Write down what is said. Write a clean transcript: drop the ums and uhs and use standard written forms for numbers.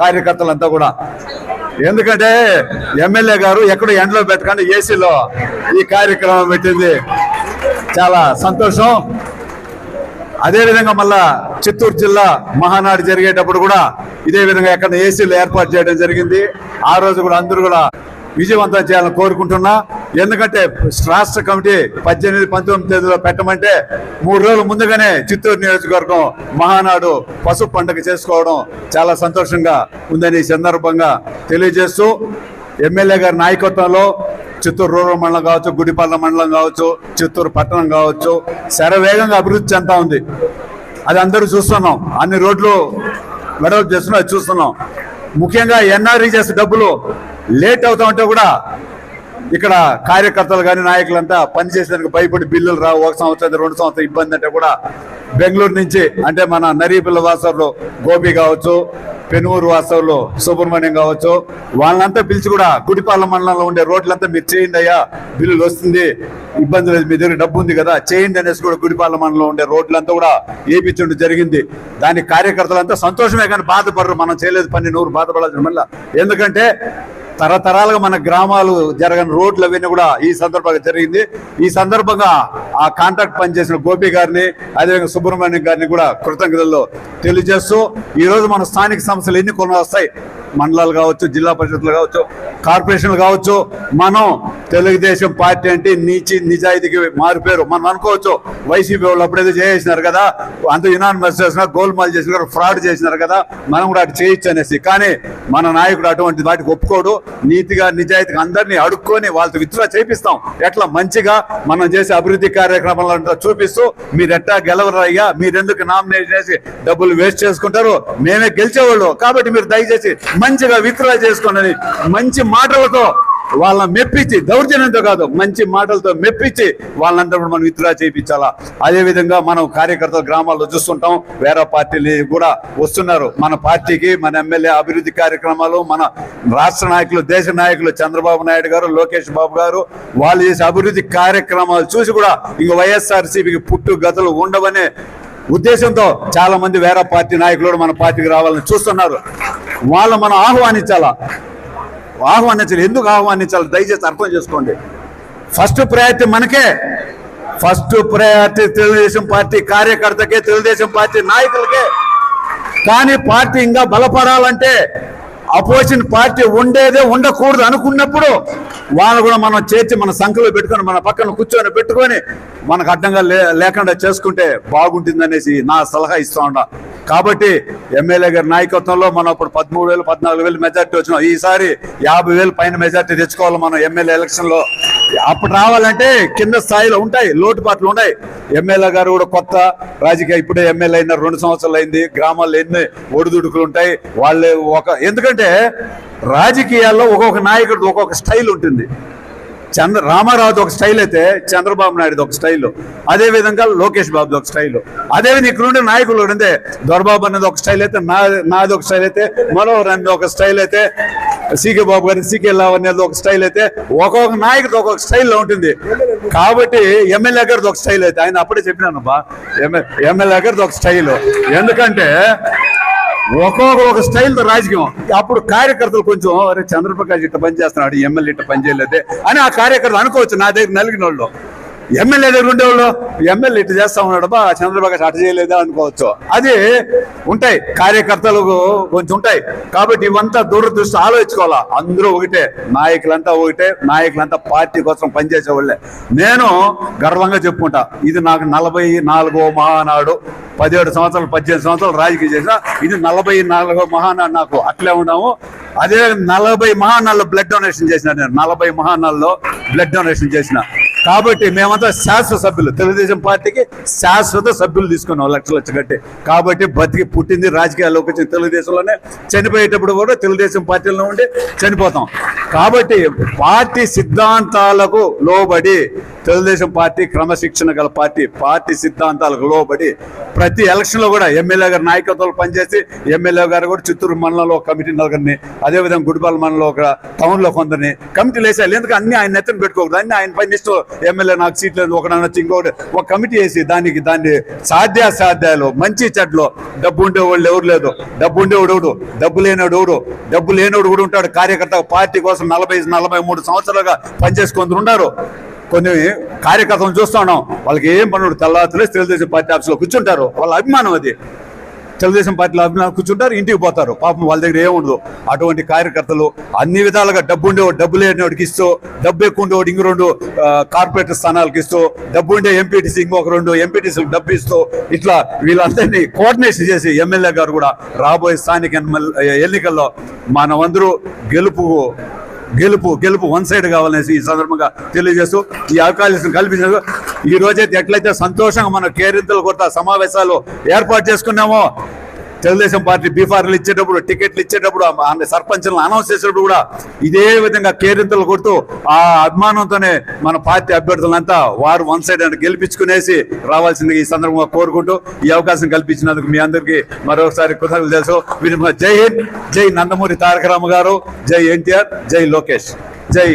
కార్యకర్తలంతా కూడా. ఎందుకంటే ఎమ్మెల్యే గారు ఎక్కడో ఎండలో పెట్టకుండా ఏసీలో ఈ కార్యక్రమం పెట్టింది, చాలా సంతోషం. అదేవిధంగా మళ్ళా చిత్తూరు జిల్లా మహానాడు జరిగేటప్పుడు కూడా ఇదే విధంగా ఎక్కడ ఏసీలు ఏర్పాటు చేయడం జరిగింది. ఆ రోజు కూడా అందరూ కూడా విజయవంతం చేయాలని కోరుకుంటున్నా. ఎందుకంటే రాష్ట్ర కమిటీ 18, 19 తేదీలో పెట్టమంటే 3 రోజుల ముందుగానే చిత్తూరు నియోజకవర్గం మహానాడు పసుపు పండుగ చేసుకోవడం చాలా సంతోషంగా ఉందని ఈ సందర్భంగా తెలియజేస్తూ, ఎమ్మెల్యే గారి నాయకత్వంలో చిత్తూరు రూరల్ మండలం కావచ్చు, గుడిపల్ల మండలం కావచ్చు, చిత్తూరు పట్టణం కావచ్చు శరవేగంగా అభివృద్ధి చెందుతా ఉంది. అది అందరూ చూస్తున్నాం. అన్ని రోడ్లు వెడల్పు చేస్తున్నాం, అది చూస్తున్నాం. ముఖ్యంగా ఎన్ఆర్ఈజెస్ డబ్బులు లేట్ అవుతా ఉంటే కూడా ఇక్కడ కార్యకర్తలు కానీ నాయకులంతా పనిచేసేందుకు భయపడి బిల్లులు రావు. 1 సంవత్సరం 2 సంవత్సరం ఇబ్బంది అంటే కూడా బెంగళూరు నుంచి అంటే మన నరీపిల్ల వాసవులు గోపి కావచ్చు, పెనుమూరు వాసవులు సుబ్రహ్మణ్యం కావచ్చు, వాళ్ళంతా పిలిచి కూడా గుడిపాల మండలంలో ఉండే రోడ్లంతా మీరు చేయండి అయ్యా, బిల్లులు వస్తుంది, ఇబ్బంది లేదు, మీ దగ్గర డబ్బు ఉంది కదా చేయండి అనేసి కూడా గుడిపాల మండలంలో ఉండే రోడ్లంతా కూడా వేయించడం జరిగింది. దానికి కార్యకర్తలంతా సంతోషమే కానీ బాధపడరు. మనం చేయలేదు పని, నూరు బాధపడాల్సిన మళ్ళీ. ఎందుకంటే తరతరాలుగా మన గ్రామాలు జరగని రోడ్లు అవన్నీ కూడా ఈ సందర్భంగా జరిగింది. ఈ సందర్భంగా ఆ కాంట్రాక్ట్ పనిచేసిన గోపి గారిని, అదేవిధంగా సుబ్రహ్మణ్యం గారిని కూడా కృతజ్ఞతలు తెలియజేస్తూ, ఈరోజు మన స్థానిక సంస్థలు ఎన్ని కొన్ని వస్తాయి, మండలాలు కావచ్చు, జిల్లా పరిషత్లు కావచ్చు, కార్పొరేషన్లు కావచ్చు. మనం తెలుగుదేశం పార్టీ అంటే నిజాయితీకి మారిపోయారు. మనం అనుకోవచ్చు వైసీపీ వాళ్ళు అప్పుడైతే చేసినారు కదా, అంత యునానిమస్ చేసినారు, గోల్మాల్ చేసినారు, ఫ్రాడ్ చేసినారు కదా, మనం కూడా అటు చేయొచ్చు అనేసి. కానీ మన నాయకుడు అటువంటి వాటికి ఒప్పుకోడు. నీతిగా నిజాయితీగా అందరినీ అడుక్కొని వాళ్ళతో విత్డ్రా చేపిస్తాం. ఎట్లా మంచిగా మనం చేసే అభివృద్ధి కార్యక్రమాలంతా చూపిస్తూ, మీరు ఎట్టా గెలవరయ్యా, మీరెందుకు నామినేషన్ చేసి డబ్బులు వేస్ట్ చేసుకుంటారు, మేమే గెలిచేవాళ్ళు కాబట్టి మీరు దయచేసి మంచిగా విత్డ్రా చేసుకోండి మంచి మాటలతో వాళ్ళని మెప్పించి, దౌర్జన్యంతో కాదు మంచి మాటలతో మెప్పించి వాళ్ళంతా కూడా మనం విత్డ్రా చేయించాలా. అదేవిధంగా మనం కార్యకర్తలు గ్రామాల్లో చూస్తుంటాం, వేరే పార్టీలు కూడా వస్తున్నారు మన పార్టీకి. మన ఎమ్మెల్యే అభివృద్ధి కార్యక్రమాలు, మన రాష్ట్ర నాయకులు, దేశ నాయకులు చంద్రబాబు నాయుడు గారు, లోకేష్ బాబు గారు వాళ్ళు చేసే అభివృద్ధి కార్యక్రమాలు చూసి కూడా ఇంక వైఎస్ఆర్సీపీకి పుట్టు గతులు ఉండవనే ఉద్దేశంతో చాలా మంది వేరే పార్టీ నాయకులు మన పార్టీకి రావాలని చూస్తున్నారు. వాళ్ళు మనం ఆహ్వానించాలి. ఎందుకు ఆహ్వానించాలి దయచేసి అర్థం చేసుకోండి. ఫస్ట్ ప్రయారిటీ మనకే, ఫస్ట్ ప్రయారిటీ తెలుగుదేశం పార్టీ కార్యకర్తకే, తెలుగుదేశం పార్టీ నాయకులకే. కానీ పార్టీ ఇంకా బలపడాలంటే అపోజిషన్ పార్టీ ఉండేదే ఉండకూడదు అనుకున్నప్పుడు వాళ్ళు కూడా మనం చేర్చి మన సంఖ్యలో పెట్టుకొని మన పక్కన కూర్చొని పెట్టుకొని మనకు అడ్డంగా లేకుండా చేసుకుంటే బాగుంటుంది అనేసి నా సలహా ఇస్తూ ఉంటా. కాబట్టి ఎమ్మెల్యే గారి నాయకత్వంలో మనం ఇప్పుడు 13,000, 14,000 మెజార్టీ వచ్చినాం. ఈసారి 50,000 పైన మెజార్టీ తెచ్చుకోవాలి మనం ఎమ్మెల్యే ఎలక్షన్లో. అప్పుడు రావాలంటే కింద స్థాయిలో ఉంటాయి, లోటుపాట్లు ఉన్నాయి. ఎమ్మెల్యే గారు కూడా కొత్త రాజకీయ, ఇప్పుడే ఎమ్మెల్యే అయిన 2 సంవత్సరాలు అయింది. గ్రామాల్లో ఎన్ని ఒడిదుడుకులు ఉంటాయి. వాళ్ళే ఎందుకంటే రాజకీయాల్లో ఒక్కొక్క నాయకుడు ఒక్కొక్క స్టైల్ ఉంటుంది. రామారావుది ఒక స్టైల్ అయితే చంద్రబాబు నాయుడు ఒక స్టైల్, అదేవిధంగా లోకేష్ బాబుది ఒక స్టైల్, అదేవిధంగా ఇక్కడ ఉండే నాయకులు ఉండే దొరబాబు అనేది ఒక స్టైల్ అయితే, నాది ఒక స్టైల్ అయితే, మనోహర్ అనేది ఒక స్టైల్ అయితే, సీకే బాబు గారి సీకే లావ్ అనేది ఒక స్టైల్ అయితే, ఒక్కొక్క నాయకుడు ఒక్కొక్క స్టైల్లో ఉంటుంది. కాబట్టి ఎమ్మెల్యే గారిది ఒక స్టైల్ అయితే, ఆయన అప్పుడే చెప్పినాను బా, ఎమ్మెల్యే గారిది ఒక స్టైల్. ఎందుకంటే ఒక స్టైల్తో రాజకీయం. అప్పుడు కార్యకర్తలు కొంచెం అరే చంద్రప్రకాష్ ఇట్లా పని చేస్తున్నాడు, ఎమ్మెల్యే ఇట్లా పని చేయలేదే అని ఆ కార్యకర్తలు అనుకోవచ్చు. నా దగ్గర నలిగిన వాళ్ళు, ఎమ్మెల్యే దగ్గర ఉండేవాళ్ళు ఎమ్మెల్యే ఇట్లా చేస్తా ఉన్నాడు బా, చంద్రప్రకాష్ అట్ట చేయలేదా అనుకోవచ్చు. అది ఉంటాయి, కార్యకర్తలకు కొంచెం ఉంటాయి. కాబట్టి ఇవంతా దూరదృష్టి ఆలోచించుకోవాలా. అందరూ ఒకటే, నాయకులంతా ఒకటే, నాయకులంతా పార్టీ కోసం పనిచేసేవాళ్ళే. నేను గర్వంగా చెప్పుకుంటా, ఇది నాకు 44వ మహానాడు. 17 సంవత్సరాలు 18 సంవత్సరాలు రాజకీయం చేసిన, ఇది 44వ మహానాడు. నాకు అట్లే ఉన్నాము. అదే 40 మహానాల్లో బ్లడ్ డొనేషన్ చేసిన, నేను 40 మహానాల్లో బ్లడ్ డొనేషన్ చేసిన. కాబట్టి మేమంతా శాశ్వత సభ్యులు, తెలుగుదేశం పార్టీకి శాశ్వత సభ్యులు తీసుకున్నాం లక్ష కట్టి. కాబట్టి బతికి పుట్టింది రాజకీయాల్లోకి వచ్చిన తెలుగుదేశంలోనే, చనిపోయేటప్పుడు కూడా తెలుగుదేశం పార్టీలో ఉండి చనిపోతాం. కాబట్టి పార్టీ సిద్ధాంతాలకు లోబడి తెలుగుదేశం పార్టీ క్రమశిక్షణ గల పార్టీ సిద్ధాంతాలకు లోబడి ప్రతి ఎలక్షన్లో కూడా ఎమ్మెల్యే గారి నాయకత్వంలో పనిచేసి ఎమ్మెల్యే గారు కూడా చిత్తూరు మండలంలో కమిటీ నలుగురిని, అదేవిధంగా గుడిపాల మండలంలో ఒక టౌన్లో కొందరిని కమిటీలు వేసారు. ఎందుకు అన్ని ఆయన ఎత్తున పెట్టుకోకూడదు, అన్ని ఆయన పని ఇష్టం. ఎమ్మెల్యే నాకు సీట్లు లేదు ఒకనొచ్చి ఇంకొకటి ఒక కమిటీ వేసి దాన్ని సాధ్యాసాధ్యాలు మంచి చెడ్లో డబ్బు ఉండేవాళ్ళు ఎవరు లేదు, డబ్బు ఉండేవాడు ఎవడు, డబ్బు లేనివాడు కూడా ఉంటాడు. కార్యకర్త పార్టీ కోసం 40-43 సంవత్సరాలుగా పనిచేసుకొని ఉన్నారు. కొన్ని కార్యకర్తలను చూస్తూ ఉన్నాం, వాళ్ళకి ఏం పనులు తెల్లారులే తెలుగుదేశం పార్టీ ఆఫీస్లో కూర్చుంటారు. వాళ్ళ అభిమానం అది, తెలుగుదేశం పార్టీలో అభిమానం కూర్చుంటారు, ఇంటికి పోతారు. పాపం వాళ్ళ దగ్గర ఏముండదు. అటువంటి కార్యకర్తలు అన్ని విధాలుగా డబ్బు ఉండేవాడు డబ్బు లేనివాడికి ఇస్తూ, డబ్బు ఎక్కువ ఉండేవాడు ఇంక 2 కార్పొరేటర్ స్థానాలకు ఇస్తూ, డబ్బు ఉండే ఎంపీటీసీ ఇంకొక 2 ఎంపీటీసీలకు డబ్బు ఇస్తూ, ఇట్లా వీళ్ళందరినీ కోఆర్డినేషన్ చేసి ఎమ్మెల్యే గారు కూడా రాబోయే స్థానిక ఎన్నికల్లో మనమందరూ గెలుపు వన్ సైడ్ కావాలనేసి ఈ సందర్భంగా తెలియజేస్తూ ఈ అవకాశం కల్పించారు. ఈ రోజైతే ఎట్లయితే సంతోషంగా మన కేరింతలు కొత్త సమావేశాలు ఏర్పాటు చేసుకున్నామో, తెలుగుదేశం పార్టీ బీఫార్లు ఇచ్చేటప్పుడు, టికెట్లు ఇచ్చేటప్పుడు, సర్పంచ్లను అనౌన్స్ చేసేటప్పుడు కూడా ఇదే విధంగా కేరింతలు కొడుతూ ఆ అభిమానంతోనే మన పార్టీ అభ్యర్థులంతా వారు వన్ సైడ్ అంటే గెలిపించుకునేసి రావాల్సింది ఈ సందర్భంగా కోరుకుంటూ ఈ అవకాశం కల్పించినందుకు మీ అందరికీ మరొకసారి కృతజ్ఞతలు తెలుసు. జై హింద్, జై నందమూరి తారక రామ గారు, జై ఎన్టీఆర్, జై లోకేష్, జై.